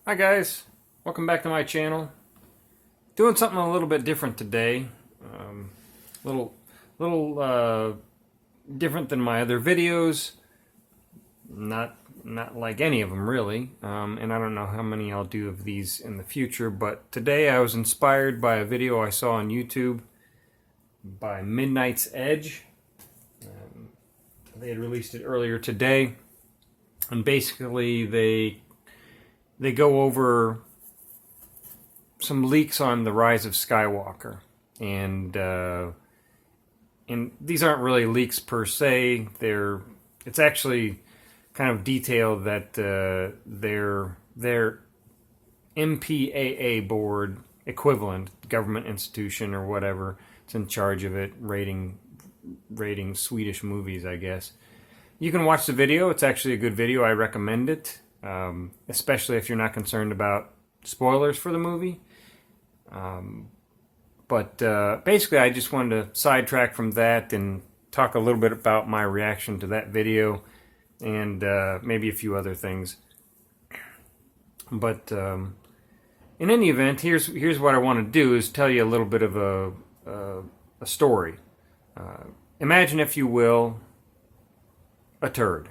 Hi guys, welcome back to my channel. Doing something a little bit different today. Little, little different than my other videos. Not like any of them really. And I don't know how many I'll do of these in the future. But today I was inspired by a video I saw on YouTube by Midnight's Edge. They had released it earlier today, and basically they go over some leaks on the rise of Skywalker, and these aren't really leaks per se. It's actually kind of detailed that their MPAA board equivalent, government institution or whatever, it's in charge of it, rating Swedish movies, I guess. You can watch the video. It's actually a good video. I recommend it. Especially if you're not concerned about spoilers for the movie. But basically I just wanted to sidetrack from that and talk a little bit about my reaction to that video and maybe a few other things. But in any event, here's what I want to do is tell you a little bit of a story. Imagine, if you will, a turd.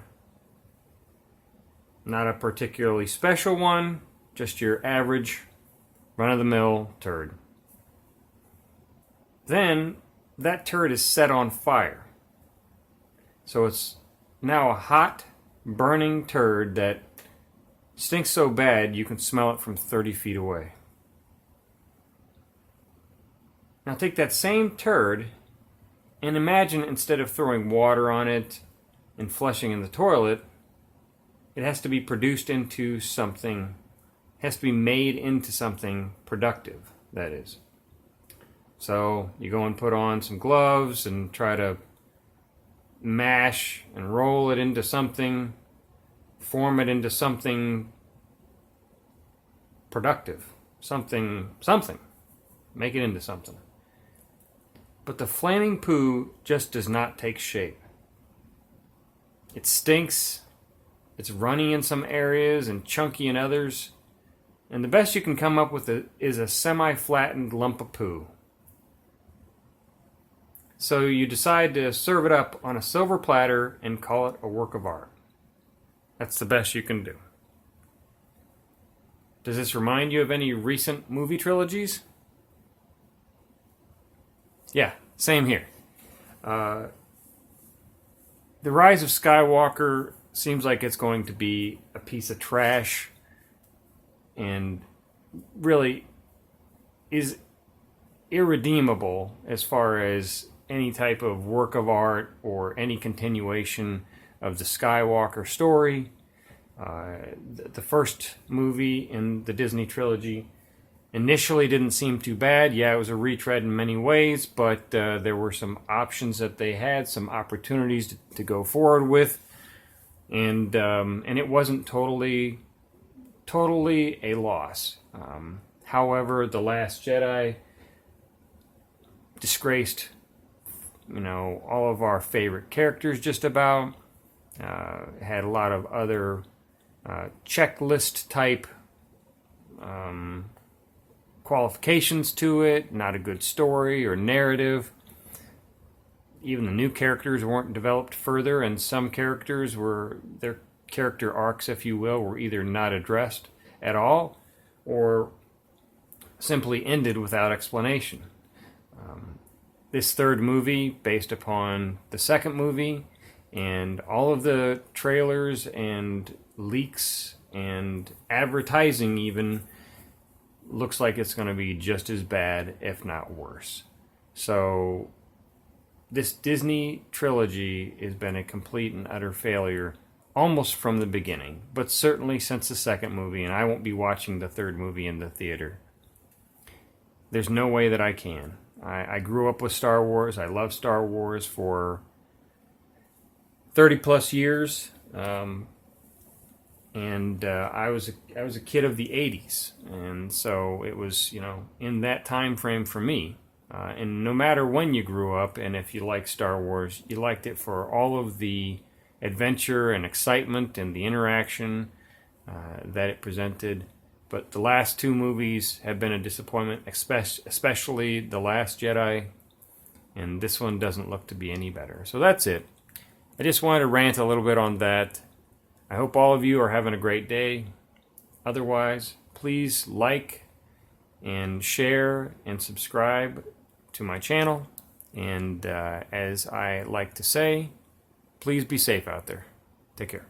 Not a particularly special one, just your average, run-of-the-mill turd. Then, that turd is set on fire. So it's now a hot, burning turd that stinks so bad you can smell it from 30 feet away. Now take that same turd and imagine, instead of throwing water on it and flushing in the toilet, it has to be produced into something, has to be made into something productive, that is. So you go and put on some gloves and try to mash and roll it into something, form it into something productive, something, make it into something. But the flaming poo just does not take shape. It stinks. It's runny in some areas and chunky in others. And the best you can come up with is a semi-flattened lump of poo. So you decide to serve it up on a silver platter and call it a work of art. That's the best you can do. Does this remind you of any recent movie trilogies? Yeah, same here. The Rise of Skywalker seems like it's going to be a piece of trash and really is irredeemable as far as any type of work of art or any continuation of the Skywalker story. The first movie in the Disney trilogy initially didn't seem too bad. Yeah, it was a retread in many ways, but there were some options that they had, some opportunities to go forward with, and it wasn't totally a loss. However, The Last Jedi disgraced, all of our favorite characters just about. Had a lot of other checklist type qualifications to it, not a good story or narrative. Even the new characters weren't developed further, and some characters their character arcs, if you will, were either not addressed at all or simply ended without explanation. This third movie, based upon the second movie, and all of the trailers and leaks and advertising even, looks like it's going to be just as bad, if not worse. So this Disney trilogy has been a complete and utter failure almost from the beginning, but certainly since the second movie, and I won't be watching the third movie in the theater. There's no way that I can. I grew up with Star Wars. I love Star Wars for 30 plus years. And I was a kid of the 80s, and so it was, in that time frame for me. And no matter when you grew up, and if you liked Star Wars, you liked it for all of the adventure and excitement and the interaction that it presented. But the last two movies have been a disappointment, especially The Last Jedi, and this one doesn't look to be any better. So that's it. I just wanted to rant a little bit on that. I hope all of you are having a great day. Otherwise, please like and share and subscribe to my channel. And as I like to say, please be safe out there. Take care.